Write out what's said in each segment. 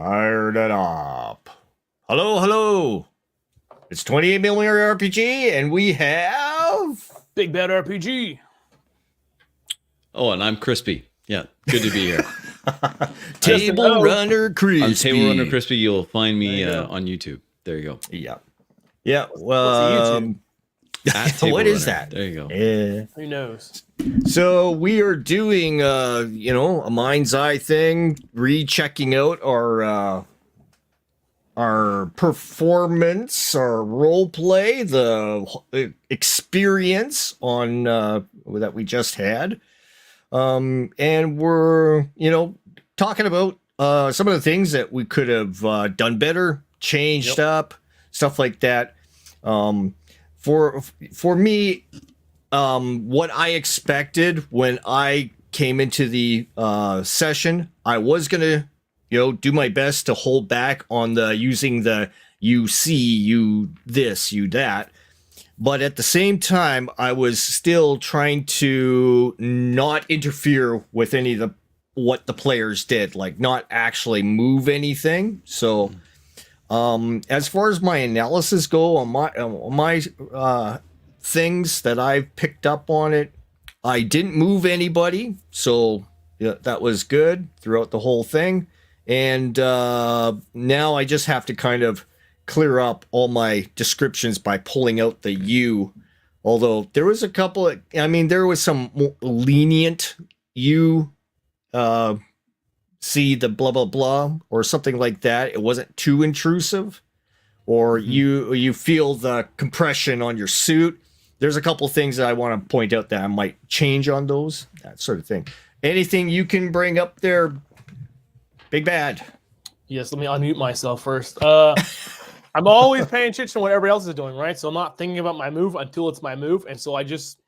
Fired it up. Hello, hello. It's 28mm RPG, and we have Big Bad RPG. Oh, and I'm Crispy. Yeah, good to be here. Table Runner Crispy. On Table Runner Crispy, you'll find me on YouTube. There you go. Yeah. Yeah. What's What is that? There you go. Yeah. Who knows? So we are doing, a mind's eye thing, rechecking out our performance, our role play, the experience on that we just had, and we're talking about some of the things that we could have done better, changed up, stuff like that. For me, what I expected when I came into the session, I was gonna, do my best to hold back on using the you see, you this, you that. But at the same time, I was still trying to not interfere with any of what the players did, like not actually move anything. So, as far as my analysis go on my things that I've picked up on it, I didn't move anybody, so that was good throughout the whole thing. And now I just have to kind of clear up all my descriptions by pulling out the you. Although there was a couple there was some more lenient you see the blah blah blah or something like that. It wasn't too intrusive. Or you feel the compression on your suit. There's a couple things that I want to point out that I might change on those, that sort of thing. Anything you can bring up there, Big Bad? Yes, let me unmute myself first. I'm always paying attention to what everybody else is doing, right? So I'm not thinking about my move until it's my move. And so I just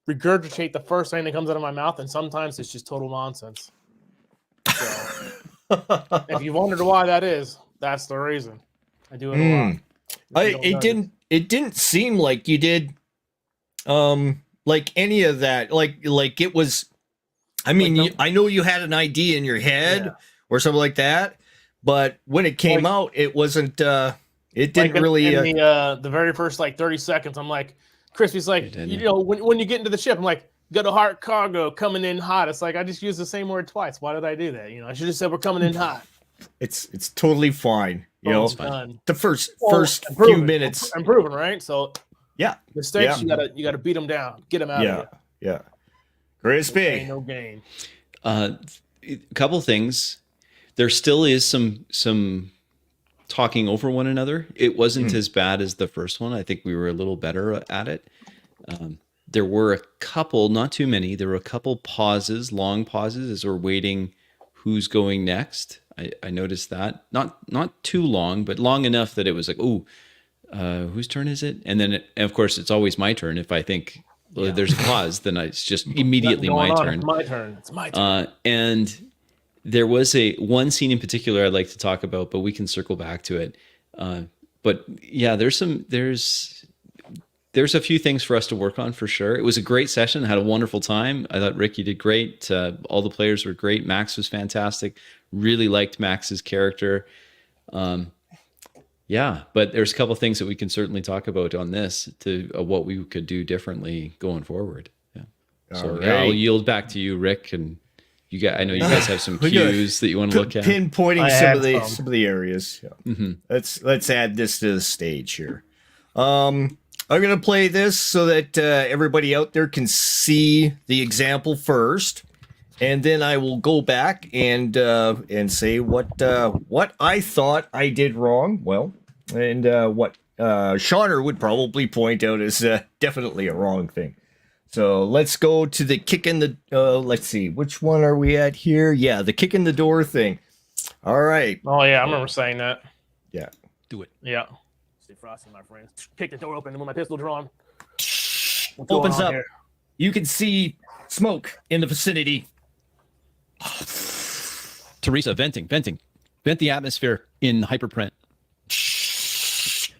regurgitate the first thing that comes out of my mouth. And sometimes it's just total nonsense. So if you wondered why that is, that's the reason. I do it a lot. It didn't seem like you did like any of that. Like it was, I know you had an idea in your head or something like that, but when it came out, it wasn't it didn't really in the very first 30 seconds, I'm like, Crispy's like, when you get into the ship, I'm like, go to hard cargo, coming in hot. It's like I just used the same word twice. Why did I do that? I should have said we're coming in hot. It's totally fine. The first few minutes. Improving, right? So mistakes, yeah. you gotta beat them down, get them out of here. Yeah. Crispy. No gain. A couple things. There still is some talking over one another. It wasn't as bad as the first one. I think we were a little better at it. There were a couple, not too many. There were a couple pauses, long pauses, as we're waiting who's going next. I noticed that. Not too long, but long enough that it was like, whose turn is it? And then, of course, it's always my turn. If I think there's a pause, then it's just immediately my turn. It's my turn. And there was one scene in particular I'd like to talk about, but we can circle back to it. But yeah, there's a few things for us to work on for sure. It was a great session. I had a wonderful time. I thought Rick, you did great. All the players were great. Max was fantastic. Really liked Max's character. But there's a couple of things that we can certainly talk about on this to what we could do differently going forward. Yeah. So I'll yield back to you, Rick, and I know you guys have some cues that you want to look at. Pinpointing some of the areas. Yeah. Mm-hmm. Let's add this to the stage here. I'm going to play this so that everybody out there can see the example first, and then I will go back and say what I thought I did wrong. Well, and what Shauner would probably point out is definitely a wrong thing. So let's go to the kick in the. Let's see, which one are we at here? Yeah, the kick in the door thing. All right. Oh yeah, I remember saying that. Yeah. Do it. Yeah. Stay frosty, my friends. Kick the door open with my pistol drawn. Opens up. Here? You can see smoke in the vicinity. Teresa, venting. Vent the atmosphere in hyperprint.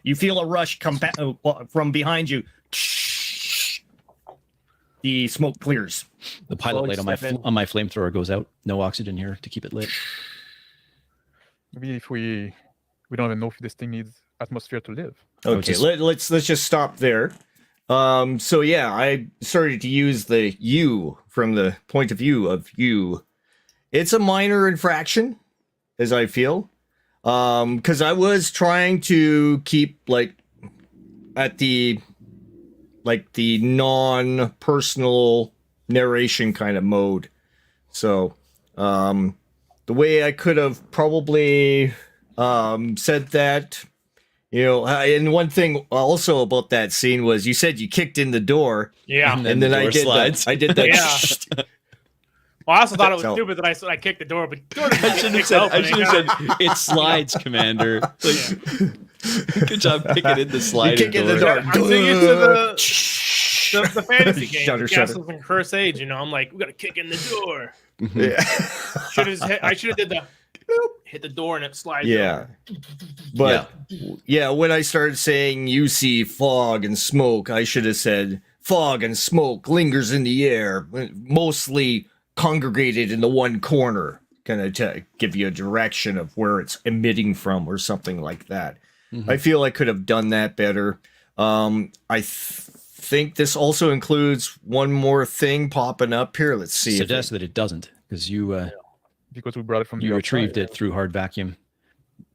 You feel a rush come back from behind you. The smoke clears. The pilot light on my flamethrower goes out. No oxygen here to keep it lit. Maybe if we don't even know if this thing needs atmosphere to live. Okay, let's just stop there. So yeah, I started to use the you from the point of view of you. It's a minor infraction, as I feel, because I was trying to keep at the non-personal narration kind of mode. So the way I could have probably said that. And one thing also about that scene was you said you kicked in the door. Yeah. And And then the I door did slides. I did that. Yeah. Well, I also thought it was So- stupid that I said I kicked the door, but the door I should have said, it slides, Commander. Like, good job kicking in the slide. kick in the door. I'm thinking to the fantasy game, Shutter, the shutter. Castles and Curse Age. I'm like, we gotta kick in the door. Yeah. I should have did the hit the door and it slides. Yeah. But yeah, when I started saying you see fog and smoke, I should have said fog and smoke lingers in the air, mostly congregated in the one corner, kind of to give you a direction of where it's emitting from or something like that. I feel I could have done that better. Think this also includes one more thing popping up here. Let's see. Suggest that it doesn't, because you Because we brought it from you the retrieved outside. it through hard vacuum.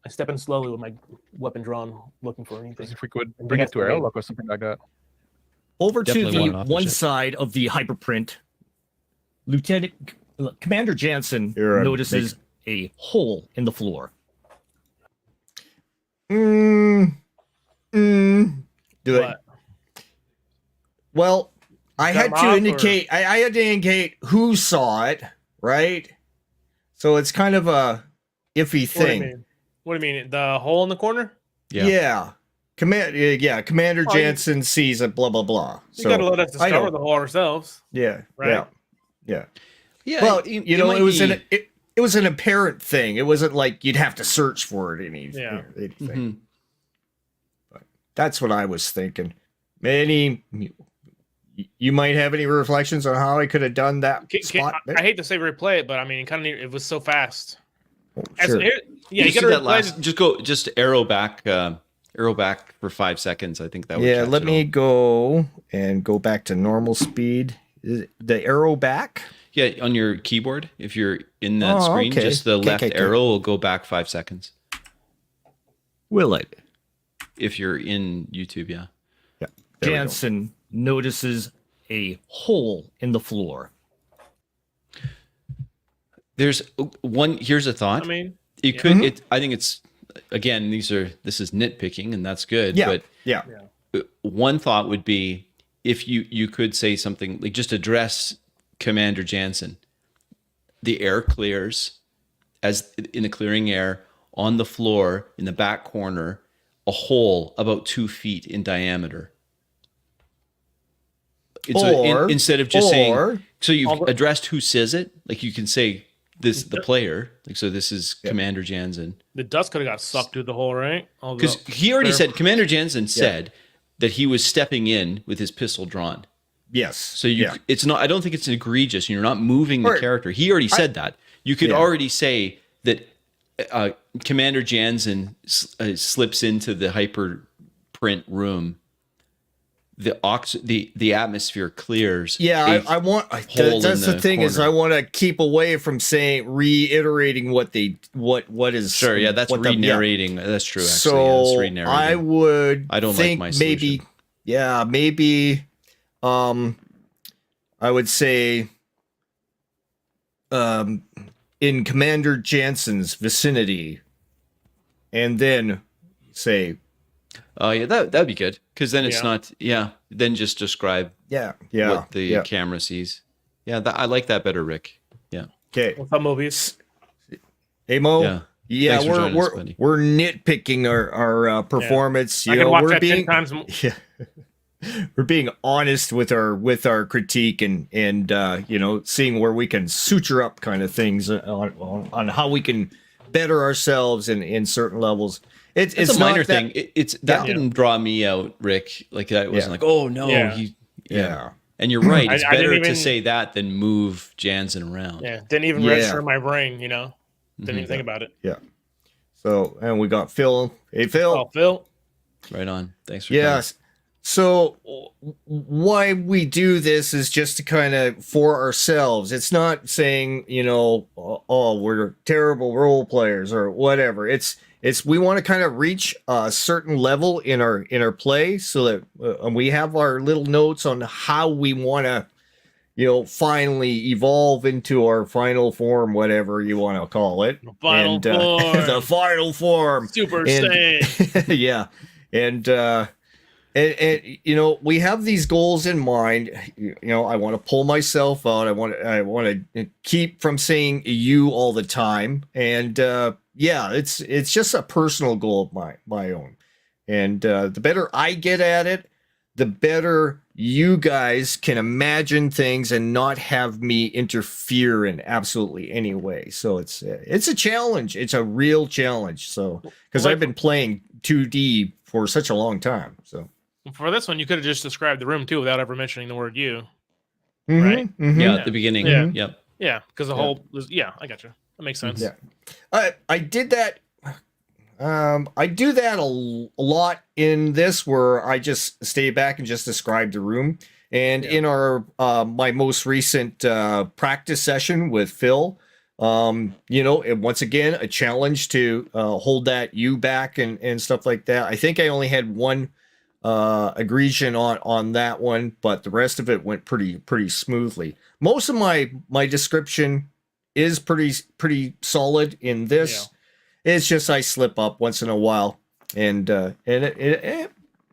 I step in slowly with my weapon drawn, looking for anything. If we could And bring you it to have to airlock or something like that. Over to Definitely the want it off the one ship. side of the hyperprint, Commander Jansen You're, notices a hole in the floor. Do it. But Well, I Cut had him to off, indicate. I had to indicate who saw it, right? So it's kind of a iffy what do you thing. mean? What do you mean? The hole in the corner? Yeah. Commander Oh, you- Jansen sees it. Blah blah blah. You So gotta let us I know. discover the hole ourselves. yeah, Right? yeah. Yeah, Well, it might was be- it was an apparent thing. It wasn't like you'd have to search for it. Yeah. Anything. Mhm. But that's what I was thinking. You might have any reflections on how I could have done that spot? I hate to say replay it, but I mean, it was so fast. As- Sure. yeah, you see gotta that replay. just arrow back for 5 seconds. I think that would Yeah, catch let it me all. go back to normal speed. Is it the arrow back? Yeah, on your keyboard, if you're in that Oh, screen, okay. just the Okay, left okay, okay. arrow will go back 5 seconds. Will it? If you're in YouTube, yeah. Yeah. There we go. Jansen notices a hole in the floor. There's one. Here's a thought. I mean, It yeah. could. Mhm. It. I think it's again. This is nitpicking, and that's good. Yeah. But Yeah. one thought would be if you could say something like just address Commander Jansen. The air clears as in the clearing air on the floor in the back corner, a hole about 2 feet in diameter. Instead of just saying, so you've Although- addressed who says it, like you can say this the player, like so this is Commander Jansen. the dust could have got sucked through the hole, right? Because he already said, Commander Jansen said that he was stepping in with his pistol drawn. Yes. So it's not. I don't think it's egregious. You're not moving the Or- character. He already said that. You could Yeah. already say that Commander Jansen slips into the hyper print room. The atmosphere clears. Yeah, a I want. hole That's in the thing is, I corner. want to keep away from reiterating what is. Sure, yeah, that's what the- yeah. re-narrating. That's true. Actually, yeah, that's So re-narrating. I would. I don't like think my maybe. solution. Yeah, maybe. I would say. In Commander Jansen's vicinity, and then say, Oh yeah, that'd be good because then it's Yeah. not. Yeah, then just describe yeah, what the camera sees. Yeah, I like that better, Rick. Yeah. Okay, What's up, movies? hey Mo. Yeah. Yeah, Thanks for joining us, we're buddy. we're nitpicking our performance. I You can know, watch we're that 10 being times. yeah, we're being honest with our critique and seeing where we can suture up kind of things on how we can better ourselves in certain levels. It's It's a not minor that- thing. It's that Yeah. didn't draw me out, Rick. Like that wasn't Yeah. like, oh no, Yeah. Yeah. And you're right. I- It's I didn't better to even- say that than move Jansen around. Yeah, didn't even Yeah. register in my brain. Didn't even think about it. So, and we got Phil. Hey, Phil. Oh, Phil. Right on. Thanks for Yes. So why we do this is just to kind of for ourselves. It's not saying, oh, we're terrible role players or whatever. It's we want to kind of reach a certain level in our play so that we have our little notes on how we want to, finally evolve into our final form, whatever you want to call it. The final form. The final form. Super And- Saiyan. Yeah. And we have these goals in mind. I want to pull myself out. I want to keep from saying you all the time. And it's just a personal goal of my own. And the better I get at it, the better you guys can imagine things and not have me interfere in absolutely any way. So it's a challenge. It's a real challenge. So because I've been playing 2D for such a long time. So For this one, you could have just described the room too without ever mentioning the word "you." Mhm, Right. mhm. Yeah, at the beginning. Yeah. Yep. Yeah, because the whole I got you. That makes sense. Yeah. I did that. I do that a lot in this, where I just stay back and just describe the room. And in our my most recent practice session with Phil, and once again a challenge to hold that you back and stuff like that. I think I only had one egregion on that one, but the rest of it went pretty smoothly. Most of my description is pretty solid in this. It's just I slip up once in a while, and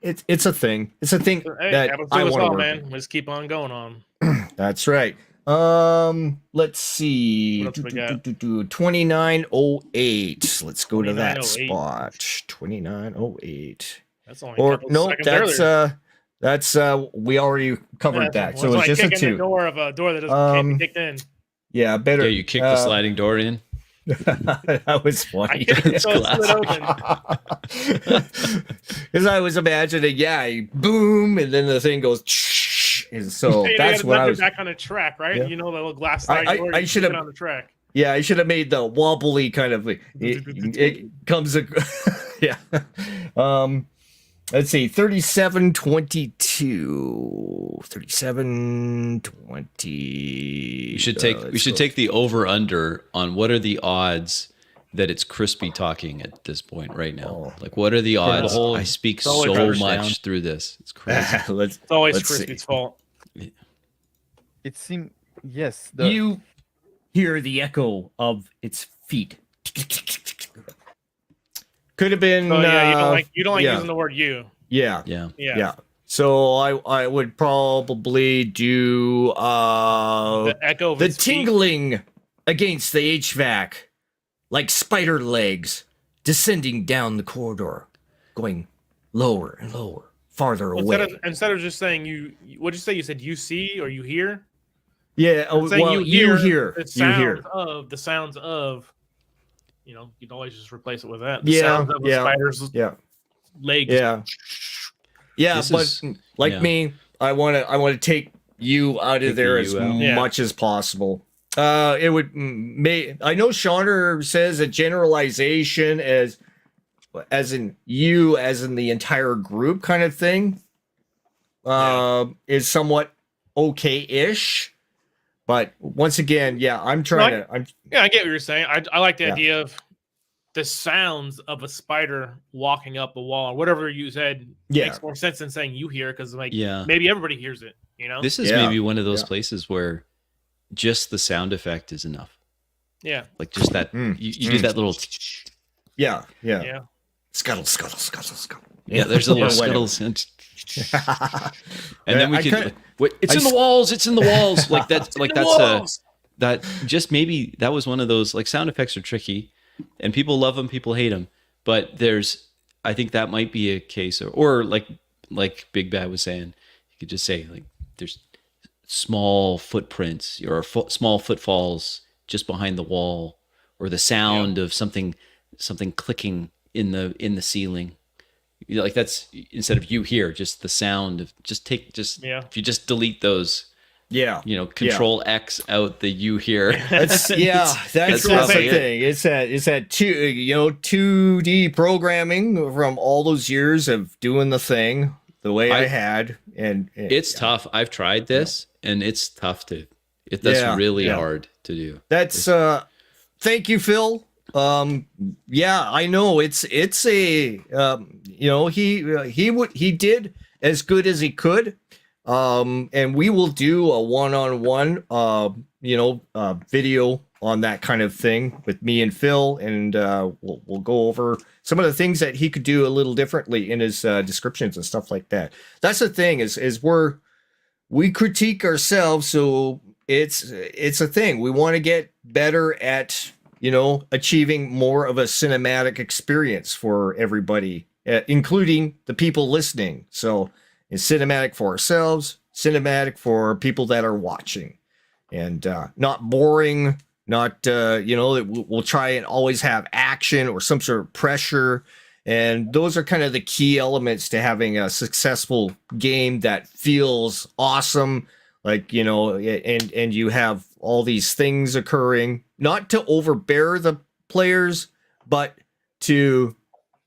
it's a thing. It's a thing Hey, that happens to I us want to all, work. man. We just keep on going on. That's right. Let's see. What else we got? 2908. Let's go to that 2908. spot. 2908. That's only a Or couple no, seconds earlier. that's we already covered that. So it's just a kicking the 2. door of a door that can't be kicked in. Yeah, better. Yeah, you kick the sliding door in. That was I funny. kicked it It's so it slid classic. open. Because I was imagining, boom, and then the thing goes, and so You that's gotta what left I it was. back on the track, right? Yeah. You know the little glass I- sliding door. I you should keep have- it on the track. Yeah, I should have made the wobbly kind of. It comes. Yeah. Let's see. 3722. 3720. We should take the over under on what are the odds that it's Crispy talking at this point right now. Like, what are the odds? whole- I speak always so Crispy much down. through this. It's crazy. Let's. It's always Let's Crispy's see. fault. It seems yes. You hear the echo of its feet. Could have been. So yeah, you don't like yeah. using the word "you." Yeah. Yeah. Yeah. So I would probably do The echo of the its feet. tingling against the HVAC, like spider legs descending down the corridor, going lower and lower, farther away. Instead of just saying you, what'd you say? You said you see or you hear? Yeah, Saying well, you hear. the You sounds hear. of the sounds of. You'd always just replace it with that. Yeah, sounds of the yeah, spider's Yeah, legs. yeah, yeah. This But is- like yeah. me, I want to take you out of Take there the as you out. Yeah. much as possible. It would I know Shauner says a generalization as in you, as in the entire group kind of thing, is somewhat okay-ish. But once again, I'm trying to. Yeah, I get what you're saying. I like the Yeah. idea of the sounds of a spider walking up a wall or whatever you said Yeah. makes more sense than saying you hear because Yeah. maybe everybody hears it. This is Yeah. maybe one of those Yeah. places where just the sound effect is enough. Yeah. Like just that you do that little Yeah. Yeah. Scuttle, scuttle, scuttle, scuttle. yeah, there's a little whatever. scuttles and then we I could kinda- it's I in the s- walls, it's in the walls. Like that's like The that's walls! that just maybe that was one of those like sound effects are tricky and people love them, people hate them. But I think that might be a case or like Big Bad was saying, you could just say like there's small footprints or small footfalls just behind the wall, or the sound of something clicking in the ceiling. You know, like that's instead of you hear, just the sound of if you just delete those Yeah. Control X out the U here. That's that's that's the roughly it. thing. It's that 2D programming from all those years of doing the thing the way I had, and It's tough. I've tried this, and it's tough that's Yeah, really yeah. hard to do. That's thank you, Phil. Yeah, I know it's a he did as good as he could. And we will do a one-on-one video on that kind of thing with me and Phil, and we'll go over some of the things that he could do a little differently in his descriptions and stuff like that. That's the thing is we critique ourselves, so it's a thing. We want to get better at achieving more of a cinematic experience for everybody, including the people listening. So it's cinematic for ourselves, cinematic for people that are watching, and not boring. Not we'll try and always have action or some sort of pressure, and those are kind of the key elements to having a successful game that feels awesome. Like and you have all these things occurring, not to overbear the players, but to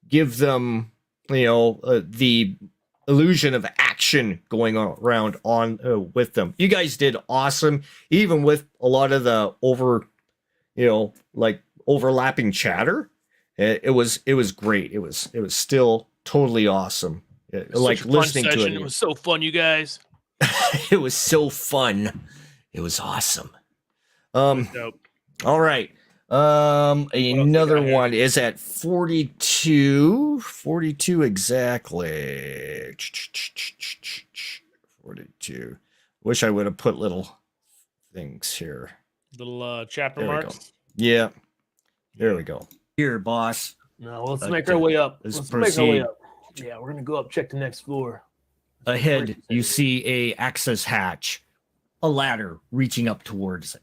give them the illusion of action going around on with them. You guys did awesome, even with a lot of the overlapping chatter. It was great. It was still totally awesome. Like listening to it. It was so fun, you guys. It was so fun. It was awesome. Dope. All right. Another one is at 42. 42 exactly. 42. Wish I would have put little things here. Little chapter There we marks. go. Yeah. There we go. Here, boss. No, let's make our way up. let's Let's make our way proceed. up. Yeah, we're gonna go up, check the next floor. Ahead, you see a access hatch, a ladder reaching up towards it.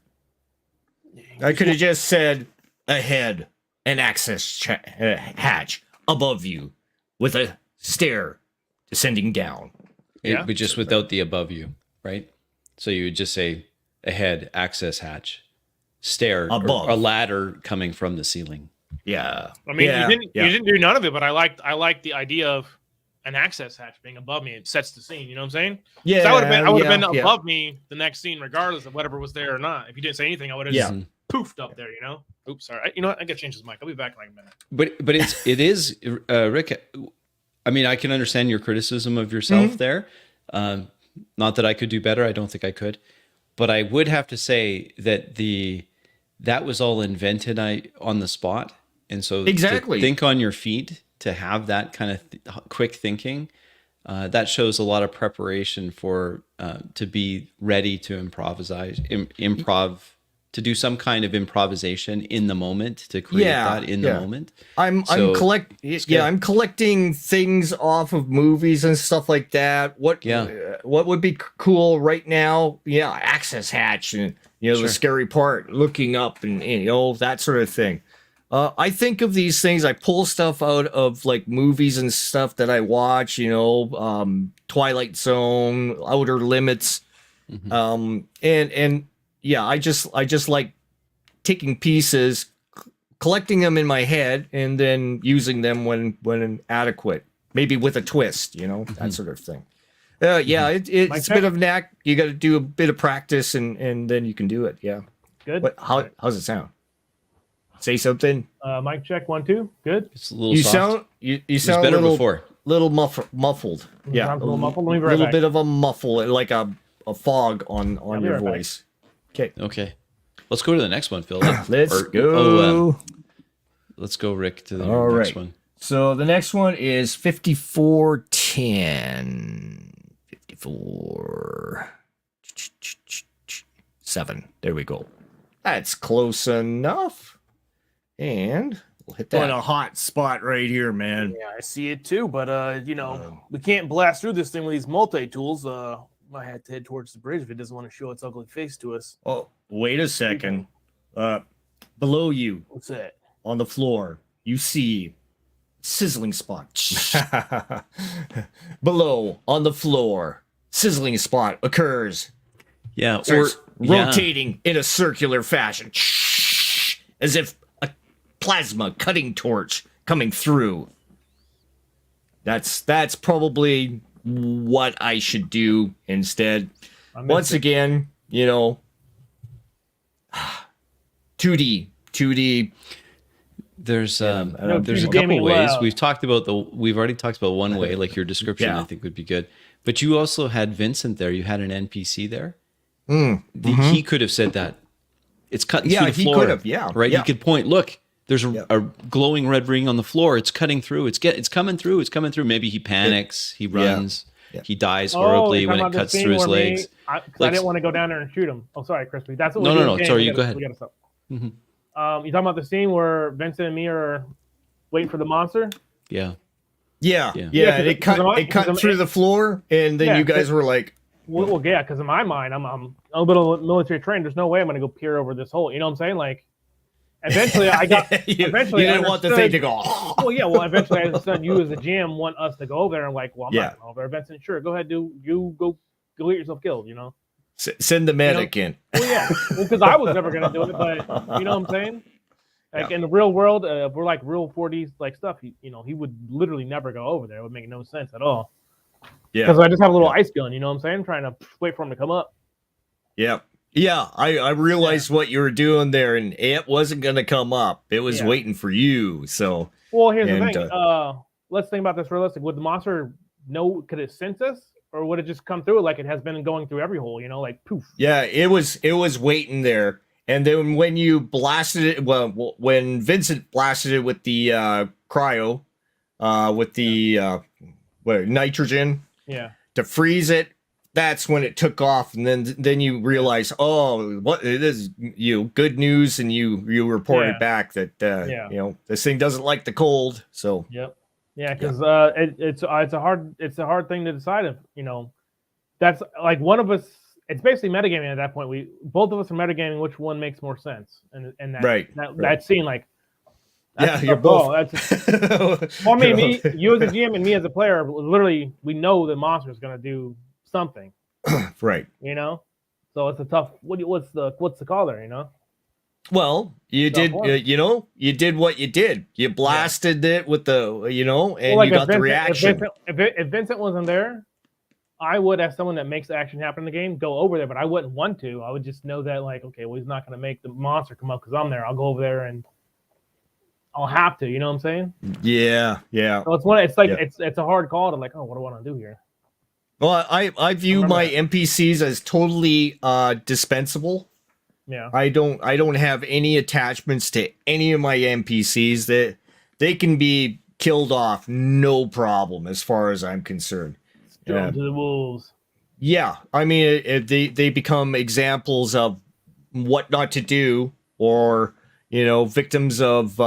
I could have just said ahead, an access hatch above you with a stair descending down. Yeah. But just without the above you, right? So you would just say ahead, access hatch, stair, Above. or a ladder coming from the ceiling. Yeah. I mean, Yeah, you yeah. didn't do none of it, but I liked the idea of an access hatch being above me. It sets the scene. You know what I'm saying? Yeah. I would have been yeah. above me the next scene, regardless of whatever was there or not. If you didn't say anything, I would have Yeah. just poofed up there. Oops, sorry. You know what? I got to change this mic. I'll be back in like a minute. But it is Rick. I mean, I can understand your criticism of yourself there. Not that I could do better. I don't think I could, but I would have to say that that was all invented on the spot, and so Exactly. to think on your feet, to have that kind of quick thinking, that shows a lot of preparation for to be ready to improv. To do some kind of improvisation in the moment, to create that in the moment. I'm collecting things off of movies and stuff like that. What would be cool right now? Yeah, access hatch and the scary part, looking up and that sort of thing. I think of these things. I pull stuff out of like movies and stuff that I watch. Twilight Zone, Outer Limits, and yeah, I just like taking pieces, collecting them in my head, and then using them when adequate, maybe with a twist, that sort of thing. Yeah, it's a bit of knack. You got to do a bit of practice, and then you can do it. Yeah. Good. How's it sound? Say something. Mic check 1 2. Good. It's a little You soft. sound It sound was better a little before. little muffled. Yeah, Sounds a little muffled. Let me be right little back. bit of a muffle, like a fog on be your right back. voice. Okay. Okay, let's go to the next one, Phil. Let's go. Let's go, Rick, to the All next right. one. So the next one is 5410. 54. 7. There we go. That's close enough. And we'll hit that. a hot spot right here, man. Yeah, I see it too, but we can't blast through this thing with these multi-tools. I had to head towards the bridge if it doesn't want to show its ugly face to us. Oh, wait a second. Below you What's that? on the floor, you see sizzling spot. Below on the floor, sizzling spot occurs. Yeah, starts yeah. rotating in a circular fashion, as if a plasma cutting torch coming through. That's probably what I should do instead. I missed Once it. again, 2D. There's I don't- there's a future gaming couple ways. allowed. We've already talked about one way, like your description. Yeah. I think would be good. But you also had Vincent there. You had an NPC there. He could have said that. It's cutting Yeah, through the he floor. could have, yeah, Right. yeah. He could point. Look, there's Yeah. a glowing red ring on the floor. It's cutting through. It's coming through. It's coming through. Maybe he panics. He runs. Yeah. He dies Oh, horribly you're when talking it about the cuts scene through his where legs. I Like- didn't want to go down there and shoot him. Oh, sorry, Crispy. That's what No, we no, do no. in games. Sorry, We you gotta- go ahead. we gotta stop. Mhm. You talking about the scene where Vincent and me are waiting for the monster? Yeah. Yeah, Yeah. yeah. Yeah, 'cause and it cut I'm- it cut 'cause I'm- through the floor, and then Yeah, you guys were like, Well, yeah, because in my mind, I'm a little military trained. There's no way I'm going to go peer over this hole. You know what I'm saying? Like, eventually, I got. you eventually, I didn't want the thing understood- to go. Well, yeah. Well, eventually, I understood you as the GM want us to go over there. I'm like, well, I'm Yeah. not going over there. Vincent, sure, go ahead, go get yourself killed. You know? Send the medic in. Well, yeah. Well, because I was never going to do it, but you know what I'm saying? Like in the real world, if we're like real 4D like stuff, he would literally never go over there. It would make no sense at all. Yeah, Because I just have a little ice gun. You know what I'm saying? Trying to wait for him to come up. yeah, yeah. I realized what you were doing there, and it wasn't going to come up. It was Yeah. waiting for you. So Well, here's And, the thing. Let's think about this realistic. Would the monster know? Could it sense us, or would it just come through like it has been going through every hole? Like poof. yeah, it was waiting there. And then when you blasted it, well, when Vincent blasted it with the cryo, with the nitrogen Yeah. to freeze it, that's when it took off. And then you realize, oh, what it is, good news, and you reported Yeah. back that Yeah. this thing doesn't like the cold. So Yep. Yeah, because it's a hard thing to decide if that's like one of us. It's basically metagaming at that point. We both of us are metagaming. Which one makes more sense? And that Right, that, right. that scene like. yeah, that's a you're tough call. both. That's well, I mean, you as a GM and me as a player, literally, we know the monster is going to do something. right. So it's a tough. What's the call there? Well, you did, one. you did what you did. You blasted it with the, and Well, like you got if the Vincent- reaction. If Vincent wasn't there, I would, as someone that makes action happen in the game, go over there. But I wouldn't want to. I would just know that, like, okay, well, he's not going to make the monster come up because I'm there. I'll go over there and I'll have to. You know what I'm saying? Yeah, yeah. So it's like Yeah. it's a hard call to like, oh, what do I want to do here? Well, I view Remember my that. NPCs as totally dispensable. Yeah. I don't have any attachments to any of my NPCs. That they can be killed off, no problem, as far as I'm concerned. Throw Yeah. him to the wolves. Yeah, I mean, they become examples of what not to do, or victims of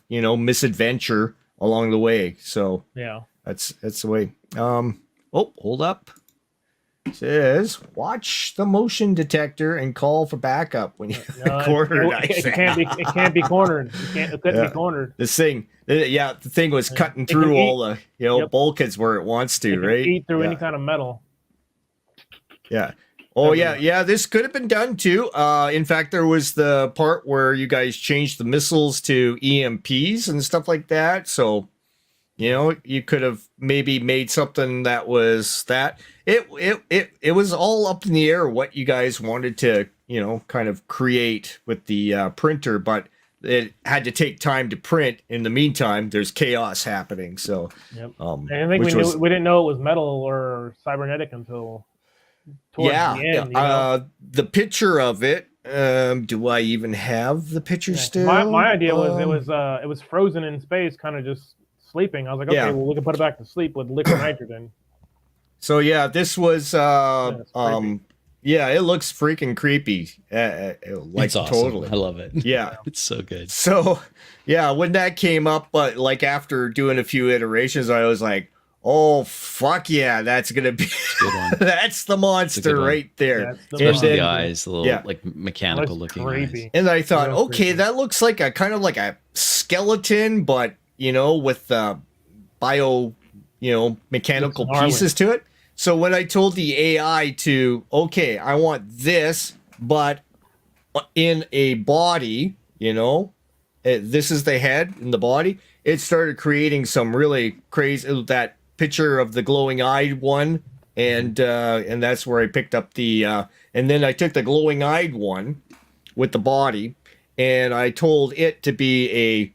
misadventure along the way. So Yeah. that's the way. Oh, hold up. It says watch the motion detector and call for backup when you No, corner it can't be. It can't be cornered. It couldn't Yeah. be cornered. This thing, the thing was cutting It can through eat- all the Yep. bulkheads where it wants It to, can right? eat through yeah. any kind of metal. Yeah. Oh Everywhere. yeah. This could have been done too. In fact, there was the part where you guys changed the missiles to EMPs and stuff like that. So, you could have maybe made something that was that. It was all up in the air what you guys wanted to, kind of create with the printer, but it had to take time to print. In the meantime, there's chaos happening. So, Yep. um, And I think which we was- didn't know it was metal or cybernetic until towards yeah, the end. the picture of it. Do I even have the picture Yeah. still? My idea was Um, it was frozen in space, kind of just sleeping. I was like, okay, Yeah. well, we can put it back to sleep with liquid nitrogen. So yeah, this was it's yeah, it looks freaking creepy. Like It's awesome. totally. I love it. Yeah. It's so good. So yeah, when that came up, but like after doing a few iterations, I was like, oh fuck yeah, that's gonna be Good one. that's the monster one. right there. That's the And Especially then- the eyes, the little yeah. like mechanical Looks looking creepy. eyes. And I thought, Real okay, creepy. that looks like a kind of like a skeleton, but with bio, mechanical Looks gnarly. pieces to it. So when I told the AI to, okay, I want this, but in a body, this is the head in the body. It started creating some really crazy, that picture of the glowing eyed one, and that's where I picked up the and then I took the glowing eyed one with the body, and I told it to be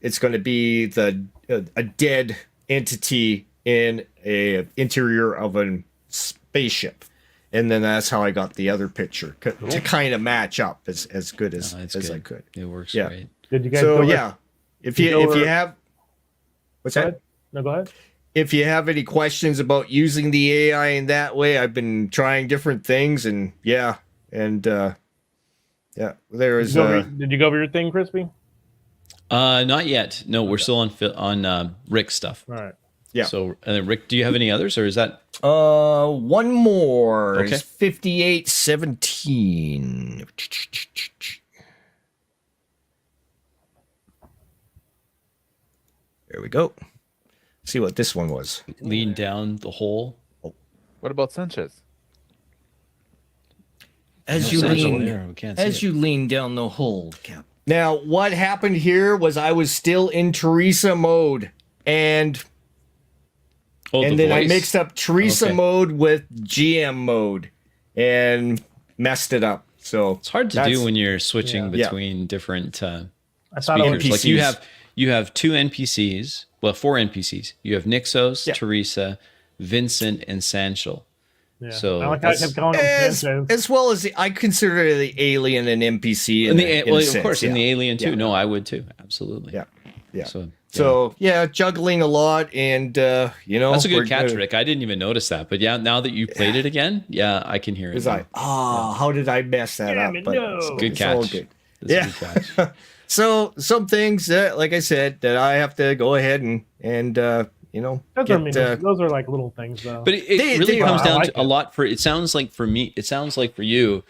it's going to be a dead entity in a interior of a spaceship, and then that's how I got the other picture to kind of match up as good as Good. I could. It works Yeah. great. Did you guys? So go yeah, if you have, what's Go that? ahead. No, go ahead. If you have any questions about using the AI in that way, I've been trying different things, and there is Did you go over your thing, Crispy? Not yet. No, we're still on Rick's stuff. All right. Yeah. So, Rick, do you have any others, or is that one more Okay. is 5817. There we go. See what this one was. lean down the hole? What about Sanchez? As No, you Sancho lean, there, we can't see as it. you lean down the hole, Cap. Now, what happened here was I was still in Teresa mode, and Oh, and the then I voice? mixed up Teresa Okay. mode with GM mode and messed it up. So It's hard to that's- do when you're switching Yeah. between different I thought it was speakers. Like you NPCs. have two NPCs, well, four NPCs. You have Nixos, Yeah. Teresa, Vincent, and Sancho. Yeah. So I like how I that's- kept calling him Sanchez. as well as I consider the alien an NPC. And in well, a of sense, course, in yeah. the Alien too. Yeah. No, I would too. Absolutely. Yeah. Yeah. So, So yeah, juggling a lot, and that's a we're good catch, gonna- Rick. I didn't even notice that, but yeah, now that you played it again, yeah, I can hear it. It's now. like, how did I mess that Damn up? it, But no. it's, Good it's all catch. good. That's a Yeah. good catch. So some things that, like I said, that I have to go ahead and Those, get, those are like little things, though. But it They really are. comes I down like to a it. lot for. It sounds like for me. It sounds like for you,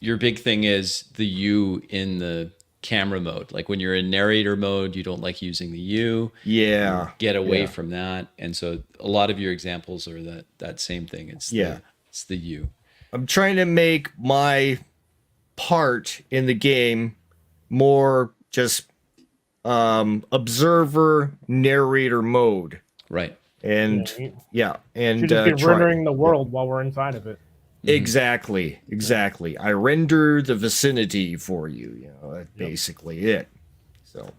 your big thing is the you in the camera mode. Like when you're in narrator mode, you don't like using the you. yeah, Get away yeah. from that. And so a lot of your examples are that same thing. It's it's the you. I'm trying to make my part in the game more just observer narrator mode, Right. and you and should just be try- rendering the world while we're inside of it. Exactly. I render the vicinity for you. That's basically it. So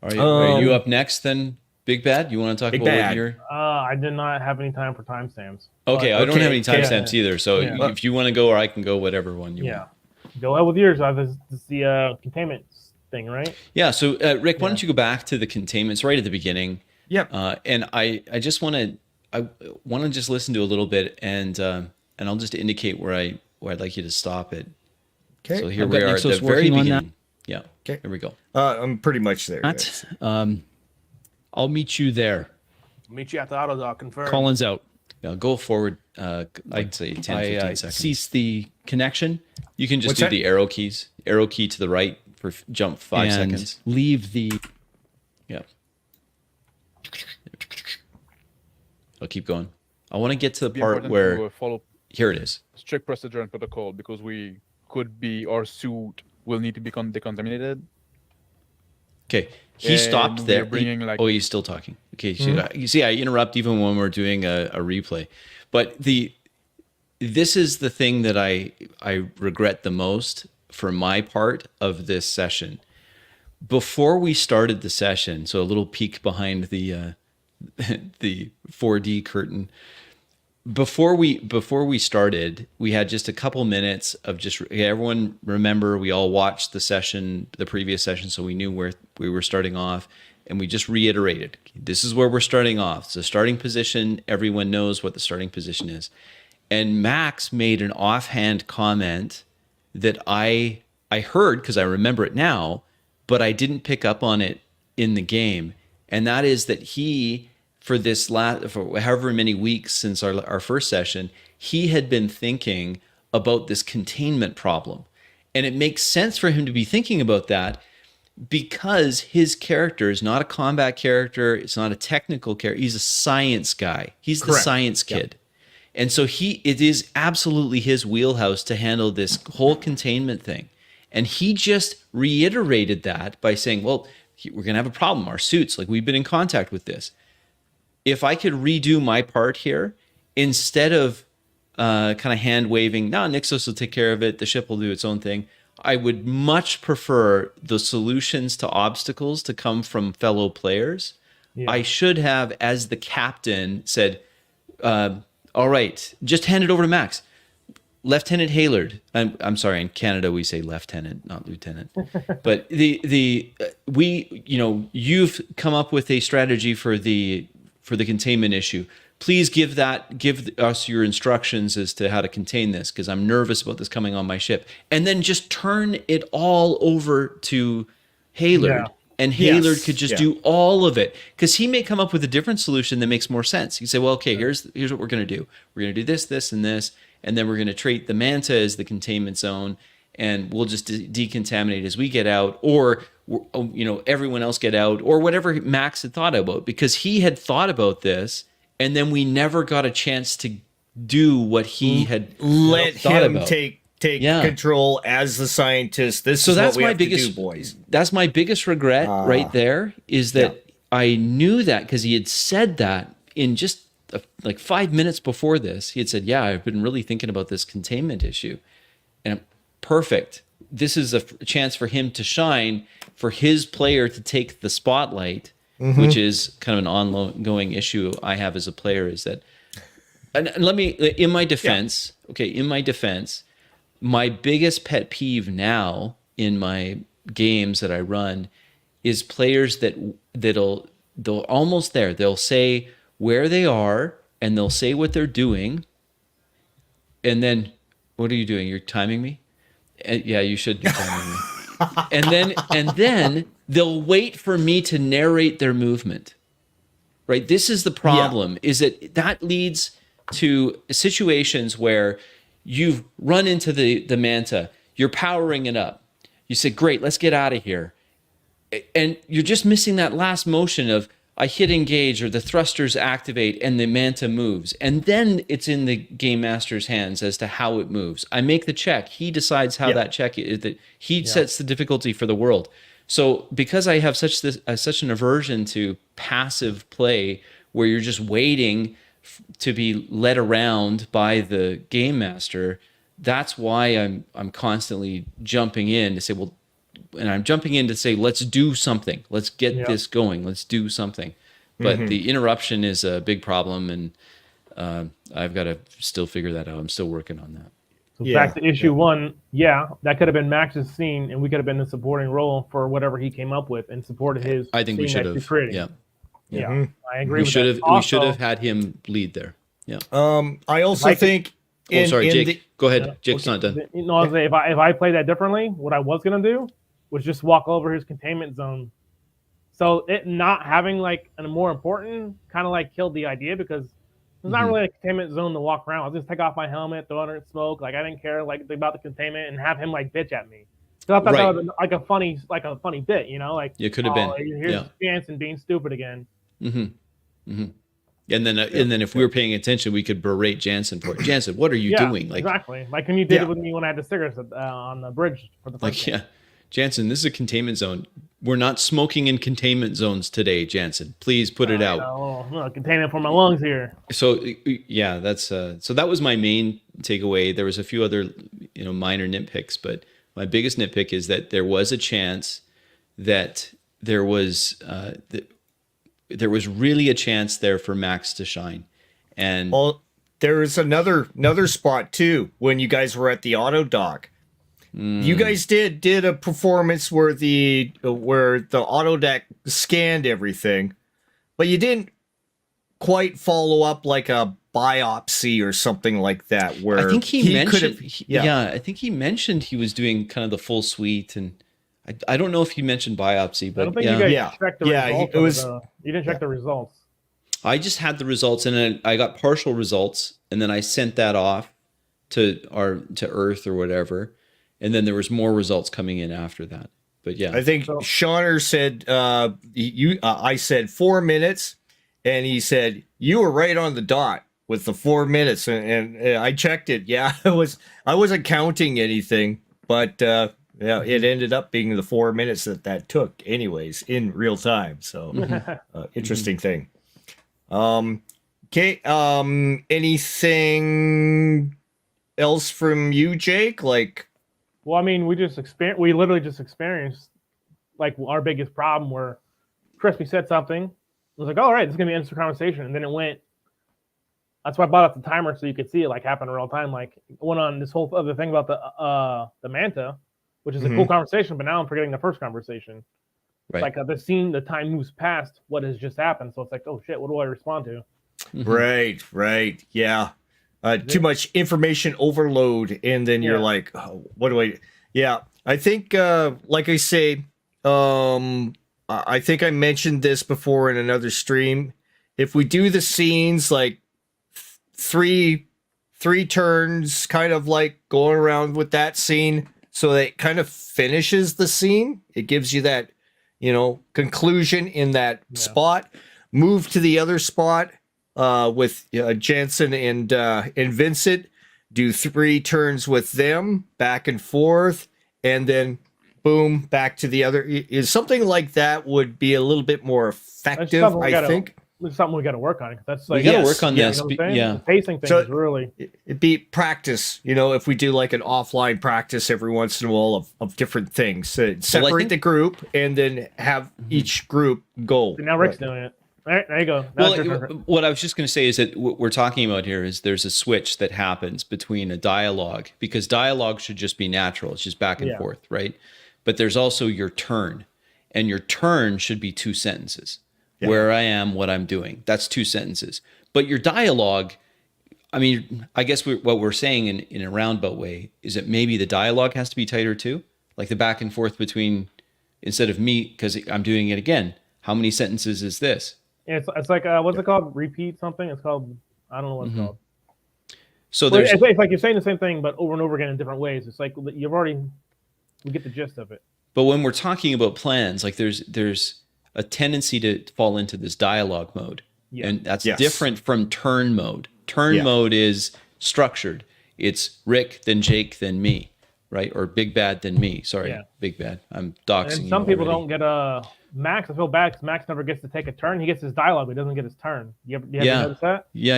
Are you up next then, Big Bad? You want to talk Big about Bad. what your I did not have any time for timestamps. Okay, I don't have any Okay, timestamps either. So Yeah. if you want to go, or I can go, whatever one you Yeah. want. Go ahead with yours. This is the containment thing, right? Yeah. So Rick, why don't you go back to the containments right at the beginning? Yep. And I just want to just listen to a little bit, and I'll just indicate where I'd like you to stop it. Okay. So here I've we got are at the Nixos very working on that. beginning. Yeah. Okay. Here we go. I'm pretty much there. Matt, I'll meet you there. Meet you at the auto dock. Confirm. Collins out. Now go forward. I'd say 10, 15 I seconds. cease the connection You can just What's do that? the arrow keys. Arrow key to the right for jump 5 and seconds. leave the. Yeah. I'll keep going. I want to get to the Be part important where to follow here it is. strict procedure and protocol because we could be our suit will need to be decontaminated. Okay, he And stopped we're there. bringing, like- Oh, he's still talking. Okay, so you see, I interrupt even when we're doing a replay. But this is the thing that I regret the most for my part of this session. Before we started the session, so a little peek behind the the 4D curtain. Before we started, we had just a couple minutes of just everyone remember we all watched the previous session, so we knew where we were starting off, and we just reiterated this is where we're starting off. It's a starting position. Everyone knows what the starting position is. And Max made an offhand comment that I heard because I remember it now, but I didn't pick up on it in the game, and that is that he, for however many weeks since our first session, he had been thinking about this containment problem. And it makes sense for him to be thinking about that because his character is not a combat character. It's not a technical character. He's a science guy. He's the Correct. science kid. And so it is absolutely his wheelhouse to handle this whole containment thing. And he just reiterated that by saying, well, we're going to have a problem. Our suits, like we've been in contact with this. If I could redo my part here, instead of kind of hand waving, no, Nixos will take care of it, the ship will do its own thing, I would much prefer the solutions to obstacles to come from fellow players. Yeah. I should have, as the captain, said, all right, just hand it over to Max. Lieutenant Haylard. I'm sorry, in Canada we say lieutenant, not lieutenant. But you've come up with a strategy for the containment issue. Please give us your instructions as to how to contain this, because I'm nervous about this coming on my ship. And then just turn it all over to Haylard. Yeah. And Haylard Yes, could just yeah. do all of it, because he may come up with a different solution that makes more sense. You say, well, okay, here's what we're going to do. We're going to do this, this, and this, and then we're going to treat the Manta as the containment zone, and we'll just decontaminate as we get out, or everyone else get out, or whatever Max had thought about, because he had thought about this, and then we never got a chance to do what he had Let thought him about. take Yeah. control as the scientist. This is what we have to do, boys. That's my biggest regret right there, is that I knew that, because he had said that in just like 5 minutes before this. He had said, yeah, I've been really thinking about this containment issue. And perfect. This is a chance for him to shine, for his player to take the spotlight, which is kind of an ongoing issue I have as a player, is that, and let me, in my defense, my biggest pet peeve now in my games that I run is players they'll almost there. They'll say where they are and they'll say what they're doing. And then, what are you doing? You're timing me? Yeah, you should be timing me. and then they'll wait for me to narrate their movement. Right? This is the problem, is that leads to situations where you've run into the Manta, you're powering it up. You say, great, let's get out of here. And you're just missing that last motion of, I hit engage, or the thrusters activate and the Manta moves. And then it's in the game master's hands as to how it moves. I make the check. He decides how that check is. That he sets the difficulty for the world. So because I have such an aversion to passive play, where you're just waiting to be led around by the game master, that's why I'm constantly jumping in to say, well, and I'm jumping in to say, let's do something. Let's get this going. Let's do something. But the interruption is a big problem, and I've got to still figure that out. I'm still working on that. So back to issue one, that could have been Max's scene, and we could have been the supporting role for whatever he came up with and supported his. I think we scene should that he's have. creating. Yeah. I agree. We should have. Also, We should have had him lead there. Yeah. I also think. Sorry, Jake. The, Go ahead. Jake's not done. I was saying, if I played that differently, what I was gonna do was just walk over his containment zone. So it not having like a more important kind of like killed the idea, because there's not really a containment zone to walk around. I'll just take off my helmet, throw under smoke. Like I didn't care like about the containment, and have him like bitch at me. So I thought that was like a funny bit, like it could have been. Here's Jansen being stupid again. And then if we were paying attention, we could berate Jansen for it. Jansen, what are you doing? Like exactly, like when you did it with me when I had the cigarettes on the bridge for the first time. Jansen, this is a containment zone. We're not smoking in containment zones today, Jansen. Please put it out. Containment for my lungs here. So that's so that was my main takeaway. There was a few other minor nitpicks, but my biggest nitpick is that there was a chance that there was really a chance there for Max to shine. And there was another spot too when you guys were at the auto dock. You guys did a performance where the auto deck scanned everything, but you didn't quite follow up like a biopsy or something like that. Where I think he mentioned, could've- I think he mentioned he was doing kind of the full suite, and I don't know if he mentioned biopsy, but I don't think you guys checked the results. You didn't check the results. I just had the results, and then I got partial results, and then I sent that off to Earth or whatever. And then there was more results coming in after that. But yeah, I think Shauner said I said 4 minutes, and he said you were right on the dot with the 4 minutes, and I checked it. Yeah, I wasn't counting anything, but yeah, it ended up being the 4 minutes that took, anyways, in real time. So interesting thing. Okay. Anything else from you, Jake? Like, Well, I mean, we literally just experienced like our biggest problem where Crispy said something. It was like, all right, this is gonna be an instant conversation, and then it went. That's why I bought up the timer so you could see it like happen in real time. Like it went on this whole other thing about the Manta, which is a cool conversation, but now I'm forgetting the first conversation. Right. It's like the scene, the time moves past what has just happened, so it's like, oh shit, what do I respond to? right, yeah. Too much information overload, and then you're like, oh, what do I? Yeah, I think, like I say, I think I mentioned this before in another stream. If we do the scenes like three turns, kind of like going around with that scene, so that it kind of finishes the scene. It gives you that, conclusion in that spot. Move to the other spot with Jansen and Vincent. Do 3 turns with them, back and forth, and then boom, back to the other. Is something like that would be a little bit more effective, I think. It's something we got to work on. That's like We got to work on this. The pacing thing is really. It'd be practice, if we do like an offline practice every once in a while of different things. Separate the group and then have each group go. Now Rick's doing it. All right, there you go. Now What I was just going to say is that what we're talking about here is there's a switch that happens between a dialogue, because dialogue should just be natural. It's just back and forth, right? But there's also your turn, and your turn should be 2 sentences. Yeah. Where I am, what I'm doing. That's 2 sentences. But your dialogue, I mean, I guess what we're saying in a roundabout way is that maybe the dialogue has to be tighter too. Like the back and forth between, instead of me, because I'm doing it again, how many sentences is this? Yeah, it's like, what's it called? Repeat something? It's called, I don't know what it's called. So it's like you're saying the same thing, but over and over again in different ways. It's like we get the gist of it. But when we're talking about plans, like there's a tendency to fall into this dialogue mode. Yeah. And that's different from turn mode. Turn mode is structured. It's Rick, then Jake, then me, right? Or Big Bad, then me. Sorry, Big Bad. I'm doxing and some people don't get Max. I feel bad because Max never gets to take a turn. He gets his dialogue, but he doesn't get his turn. You ever notice that? Yeah.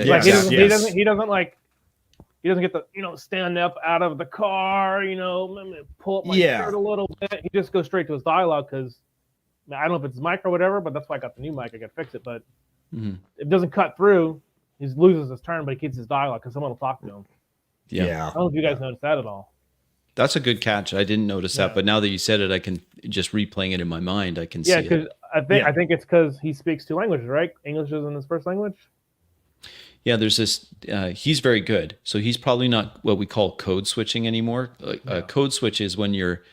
Like he doesn't like, he doesn't get to, stand up out of the car, pull up my shirt a little bit. He just goes straight to his dialogue because I don't know if it's his mic or whatever, but that's why I got the new mic. I got to fix it, but it doesn't cut through. He loses his turn, but he keeps his dialogue because someone will talk to him. Yeah. I don't know if you guys noticed that at all. That's a good catch. I didn't notice that, but now that you said it, I can just replaying it in my mind. I can see it. Yeah, because I think it's because he speaks 2 languages, right? English isn't his first language. Yeah, there's this. He's very good, so he's probably not what we call code switching anymore. Code switch is when you're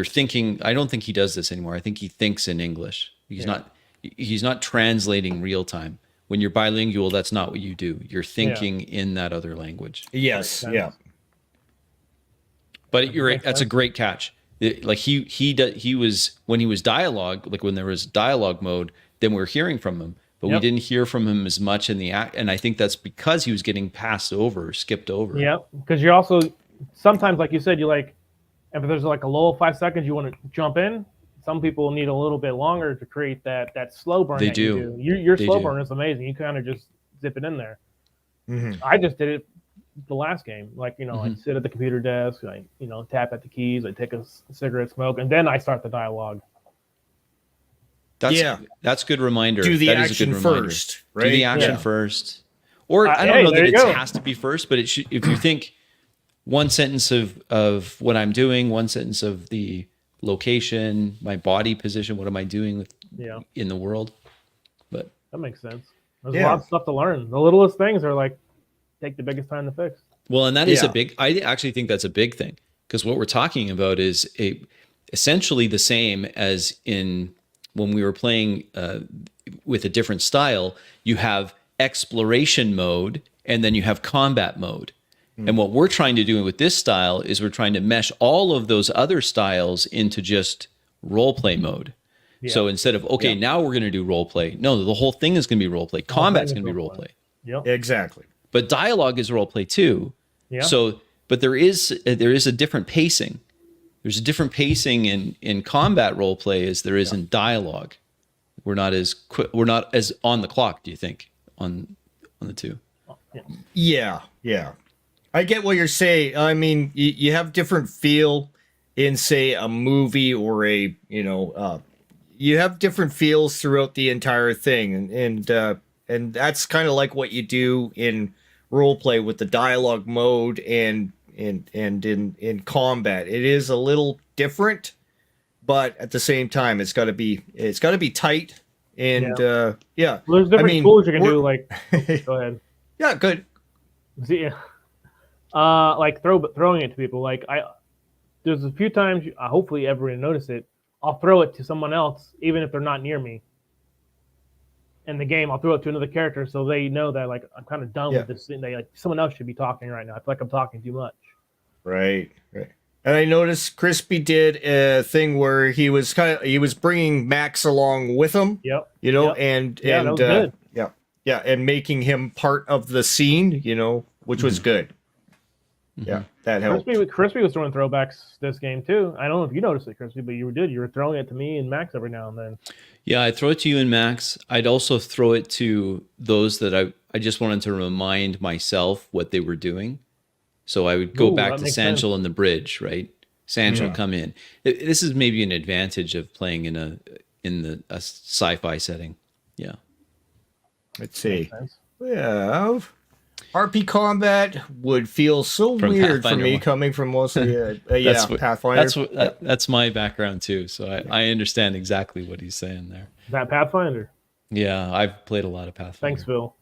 thinking. I don't think he does this anymore. I think he thinks in English. He's not translating real time. When you're bilingual, that's not what you do. You're thinking in that other language. Yes. Yeah. But you're right. That's a great catch. Like he was when he was dialogue, like when there was dialogue mode, then we're hearing from him, but we didn't hear from him as much in the act. And I think that's because he was getting passed over, skipped over. Yeah, because you're also sometimes, like you said, you like if there's like a lull of 5 seconds, you want to jump in. Some people need a little bit longer to create that slow burn. They do. Your slow burn is amazing. You kind of just zip it in there. I just did it the last game. Like, I sit at the computer desk, I tap at the keys, I take a cigarette smoke, and then I start the dialogue. That's a good reminder. Do the that action first, right? Do the action first. Or I don't know that it has to be first, but it should, if you think one sentence of what I'm doing, one sentence of the location, my body position, what am I doing in the world? But that makes sense. There's a lot of stuff to learn. The littlest things are like take the biggest time to fix. Well, and that is I actually think that's a big thing, because what we're talking about is essentially the same as in when we were playing with a different style. You have exploration mode and then you have combat mode. And what we're trying to do with this style is we're trying to mesh all of those other styles into just role play mode. Yeah. So instead of okay, now we're going to do role play. No, the whole thing is going to be role play. Combat's going to be role play. Yep. Exactly. But dialogue is role play too. Yeah. So, but there is a different pacing. There's a different pacing in combat role play as there is in dialogue. We're not as on the clock. Do you think on the two? Yeah, yeah. I get what you're saying. I mean, you have different feel in, say, a movie or a, you have different feels throughout the entire thing, and that's kind of like what you do in role play with the dialogue mode and in combat. It is a little different, but at the same time, it's got to be tight. And yeah, Well, there's different tools you can do. Like, go ahead. Yeah, good. See, like throwing it to people. Like there's a few times. Hopefully, everyone notice it. I'll throw it to someone else, even if they're not near me. In the game, I'll throw it to another character, so they know that like I'm kind of done with this thing. They like someone else should be talking right now. I feel like I'm talking too much. Right. And I noticed Crispy did a thing where he was bringing Max along with him. Yep. And that was good. and making him part of the scene. Which was good. Yeah, that helped. Crispy was throwing throwbacks this game too. I don't know if you noticed it, Crispy, but you were throwing it to me and Max every now and then. Yeah, I'd throw it to you and Max. I'd also throw it to those that I just wanted to remind myself what they were doing. So I would go back to Sanjel and the bridge, right? Sanjel would come in. This is maybe an advantage of playing in a sci-fi setting. Yeah. Let's see. Yeah. RP combat would feel so weird for me coming from mostly Pathfinder. That's my background too, so I understand exactly what he's saying there. Is that Pathfinder? Yeah, I've played a lot of Pathfinder. Thanks, Phil.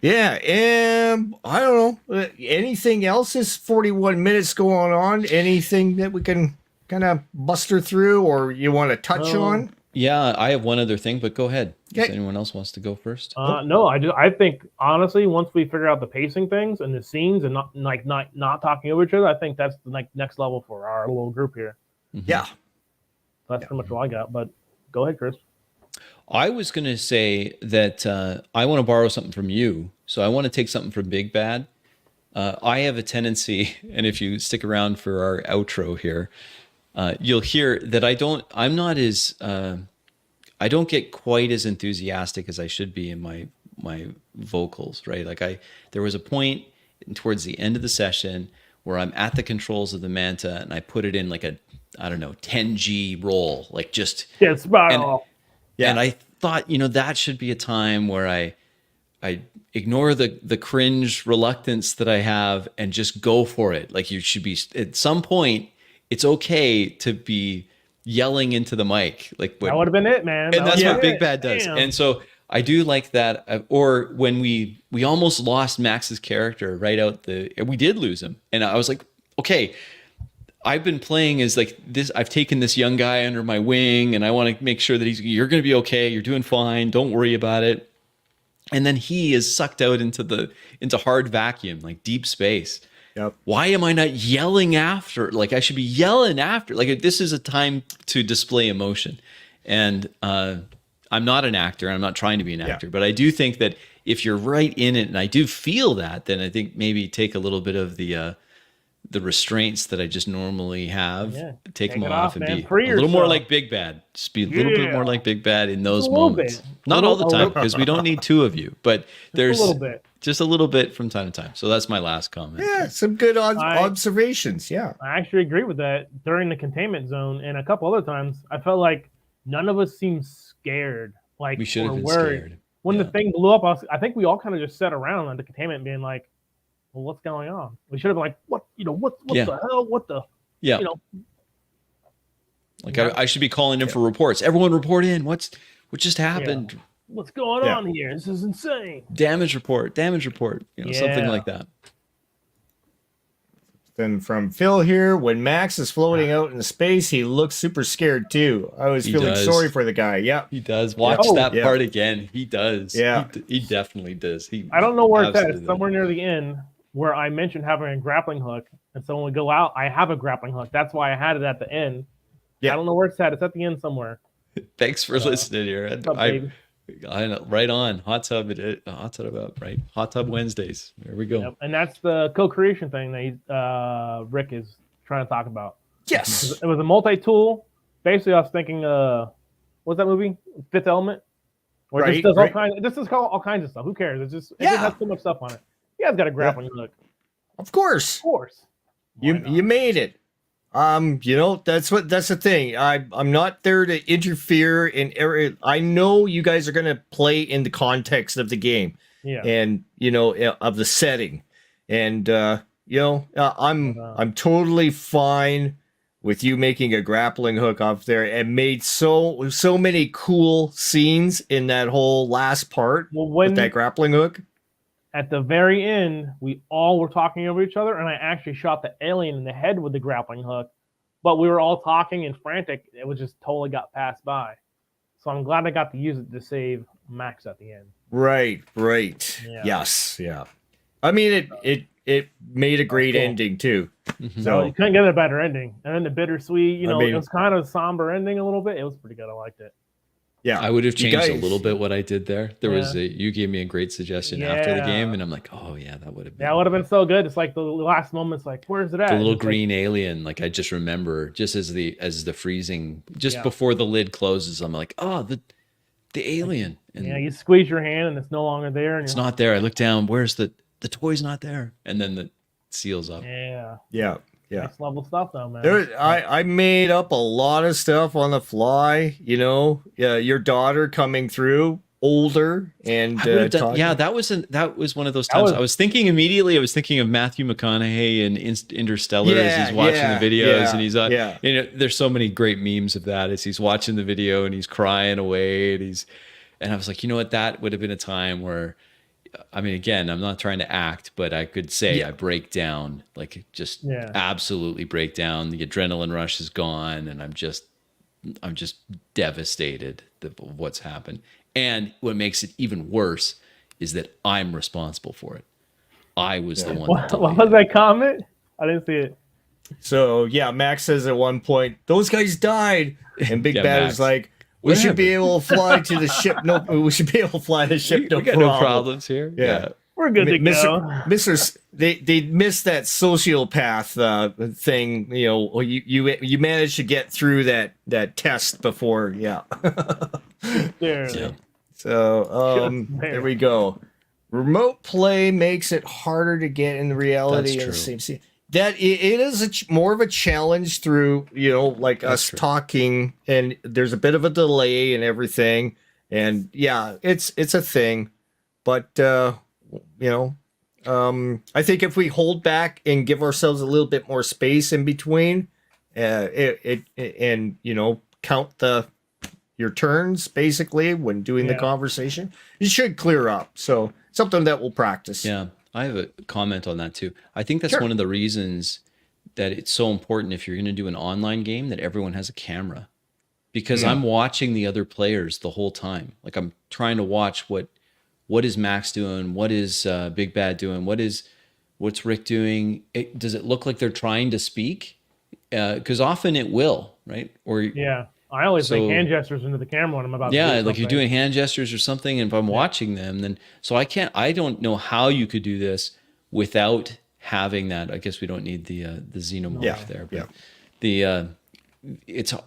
Yeah, and I don't know. Anything else is 41 minutes going on? Anything that we can kind of muster through or you want to touch on? Yeah, I have one other thing, but go ahead. If anyone else wants to go first. No, I think honestly, once we figure out the pacing things and the scenes and not talking over each other, I think that's the next level for our little group here. Mm-hmm. Yeah. That's pretty much all I got. But go ahead, Chris. I was going to say that I want to borrow something from you. So I want to take something from Big Bad. I have a tendency, and if you stick around for our outro here, you'll hear that I don't get quite as enthusiastic as I should be in my vocals, right? Like there was a point towards the end of the session where I'm at the controls of the Manta and I put it in like a, I don't know, 10G roll, like just and I thought, that should be a time where I ignore the cringe reluctance that I have and just go for it. Like you should be at some point. It's okay to be yelling into the mic, like that would have been it, man. And that's what Big Bad does. Damn. And so I do like that. Or when we almost lost Max's character right out we did lose him, and I was like, okay. I've been playing as like this. I've taken this young guy under my wing, and I want to make sure that you're going to be okay. You're doing fine. Don't worry about it. And then he is sucked out into hard vacuum, like deep space. Yep. Why am I not yelling after? Like I should be yelling after. Like this is a time to display emotion. And I'm not an actor. I'm not trying to be an actor, but I do think that if you're right in it, and I do feel that, then I think maybe take a little bit of the restraints that I just normally have, take them off and be a little more like Big Bad. Just be a little bit more like Big Bad in those moments. Not all the time, because we don't need two of you, but there's just a little bit from time to time. So that's my last comment. Yeah, some good observations. Yeah. I actually agree with that. During the containment zone and a couple other times, I felt like none of us seemed scared. Like we should have been worried. scared. When the thing blew up, I think we all kind of just sat around at the containment being like, well, what's going on? We should have been like, what the hell? What the, Like I should be calling in for reports. Everyone report in. What just happened? Yeah. What's going on here? This is insane. Damage report, something like that. Then from Phil here, when Max is floating out in space, he looks super scared too. I was feeling sorry for the guy. Yeah, he does. Watch that part again. He does. Yeah, he definitely does. I don't know where it's at. It's somewhere near the end where I mentioned having a grappling hook, and so when we go out, I have a grappling hook. That's why I had it at the end. Yeah. I don't know where it's at. It's at the end somewhere. Thanks for listening here. What's up, baby? I know, right on. Hot tub, right? Hot tub Wednesdays. There we go. Yep. And that's the co-creation thing that Rick is trying to talk about. Yes. It was a multi-tool. Basically, I was thinking, what's that movie? Fifth Element. Where it just does all kinds of stuff. Who cares? It just has so much stuff on it. You guys got a grappling hook. Of course. Of course. You made it. That's the thing. I'm not there to interfere in area. I know you guys are gonna play in the context of the game. Yeah. And of the setting. And I'm totally fine with you making a grappling hook up there and made so many cool scenes in that whole last part with that grappling hook. At the very end, we all were talking over each other, and I actually shot the alien in the head with the grappling hook. But we were all talking and frantic. It was just totally got passed by. So I'm glad I got to use it to save Max at the end. Right. Yeah. Yes, yeah. I mean, it made a great cool. ending too. So you couldn't get a better ending. And then the bittersweet, I mean, it was kind of a somber ending a little bit. It was pretty good. I liked it. Yeah, I would have you changed a guys- little bit what I did there. You gave me a great suggestion after the game, and I'm like, oh yeah, that would have been. Yeah, it would have been so good. It's like the last moments, like, where's it at? The little It's green alien. Like I just remember, just as the freezing, just Yeah. before the lid closes, I'm like, oh, the alien, and you squeeze your hand and it's no longer there. And it's not there. I look down. Where's the toy's not there, and then the seals up. Yeah. Yeah. Next level stuff, though, man. I made up a lot of stuff on the fly. Your daughter coming through, older, and I would have done, talking. yeah, that was one of those times. I was thinking immediately. I was thinking of Matthew McConaughey in Interstellar as he's watching the videos, and he's on. Yeah. There's so many great memes of that as he's watching the video and he's crying away, and I was like, you know what, that would have been a time where. I mean, again, I'm not trying to act, but I could say I break down, like just absolutely break down. The adrenaline rush is gone, and I'm just devastated of what's happened. And what makes it even worse is that I'm responsible for it. I was the one. What was that comment? I didn't see it. So Max says at one point, "Those guys died," and Big Bad Max. is like, "We should be able to fly to the ship. No, we should be able to fly the ship. We got no problems here. Yeah. We're good to go. Mr. They missed that sociopath thing. You managed to get through that test before. Yeah. Yeah. So there we go. Remote play makes it harder to get in reality. That's in the true. same scene. That it is more of a challenge through like us talking, and there's a bit of a delay and everything, and it's a thing, but I think if we hold back and give ourselves a little bit more space in between, and count your turns basically when doing the conversation, it should clear up. So something that we'll practice. Yeah, I have a comment on that too. I think that's one of the reasons that it's so important if you're going to do an online game that everyone has a camera, because I'm watching the other players the whole time. Like I'm trying to watch what is Max doing, what is Big Bad doing, what's Rick doing. Does it look like they're trying to speak? Because often it will, right? Or I always make hand gestures into the camera when I'm about to do like something. you're doing hand gestures or something, and if I'm watching them, then I don't know how you could do this without having that. I guess we don't need the xenomorph there, but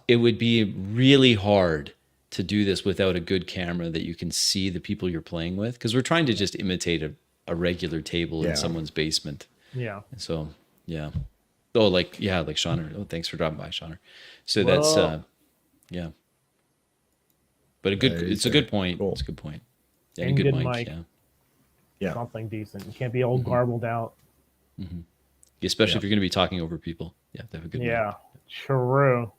it would be really hard to do this without a good camera that you can see the people you're playing with, because we're trying to just imitate a regular table in someone's basement. Yeah. So like Shauner. Oh, thanks for dropping by, Shauner. So that's but it's a good point. Cool. It's a good point. Yeah, And good good mic. mic. Yeah. Something decent. You can't be all garbled out. Especially if you're going to be talking over people. Yeah, they have a good mic. Yeah. True.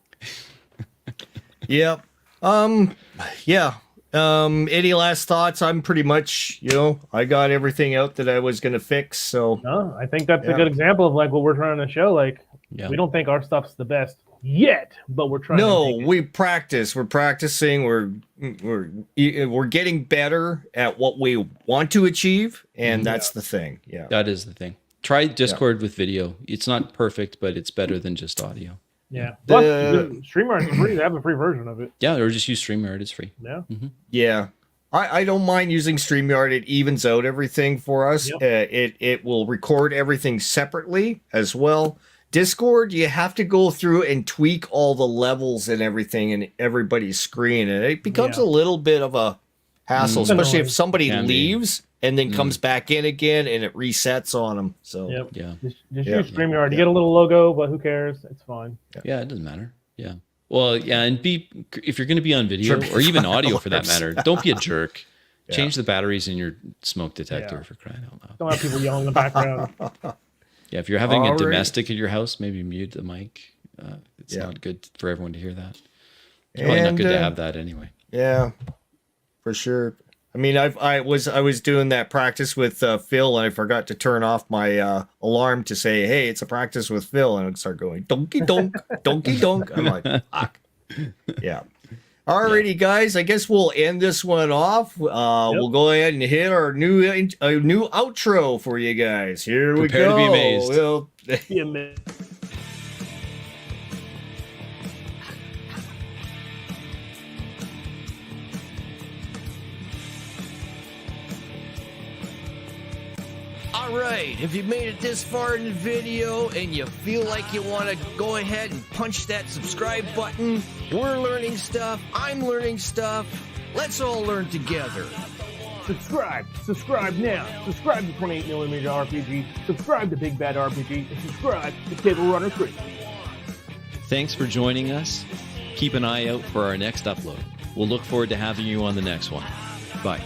Yep. Any last thoughts? I'm pretty much, I got everything out that I was going to fix. So No, I think that's a good example of like what we're trying to show. Like we don't think our stuff's the best yet, but we're trying. no, we practice. We're practicing. We're getting better at what we want to achieve, and that's the thing. Yeah. That is the thing. Try Discord with video. It's not perfect, but it's better than just audio. Yeah. The- But StreamYard is free. They have a free version of it. Yeah, or just use StreamYard. It's free. Yeah. Yeah. I don't mind using StreamYard. It evens out everything for us. Yep. It will record everything separately as well. Discord, you have to go through and tweak all the levels and everything in everybody's screen, and it becomes Yeah. a little bit of a hassle, Mm. especially if Annoying. somebody Can be. leaves and then comes back in again and it resets on them. So Yep. Yeah. Just Yeah. use StreamYard. You get a little logo, but who cares? It's fine. Yeah, it doesn't matter. Yeah. Well, yeah, and if you're going to be on video Sure. or even audio for that Alarms. matter, don't be a jerk. Yeah. Change the batteries in your smoke detector Yeah. for crying out loud. Don't have people yelling in the background. Yeah, if you're having a Alright. domestic at your house, maybe mute the mic. It's Yeah. not good for everyone to hear that. It's probably not And, good to have that anyway. yeah, for sure. I mean, I was doing that practice with Phil, and I forgot to turn off my alarm to say, "Hey, it's a practice with Phil," and it started going donkey donk, donkey donk. I'm like, fuck. Yeah. Alrighty, guys. I guess we'll end this one off. We'll go ahead and hit our new outro for you guys. Here we Prepare go. to be amazed. We'll- Be a minute. All right, if you made it this far in the video and you feel like you want to go ahead and punch that subscribe button, we're learning stuff, I'm learning stuff. Let's all learn together. Subscribe now. Subscribe to 28mm RPG. Subscribe to Big Bad RPG. And subscribe to Table Runner 3. Thanks for joining us. Keep an eye out for our next upload. We'll look forward to having you on the next one. Bye.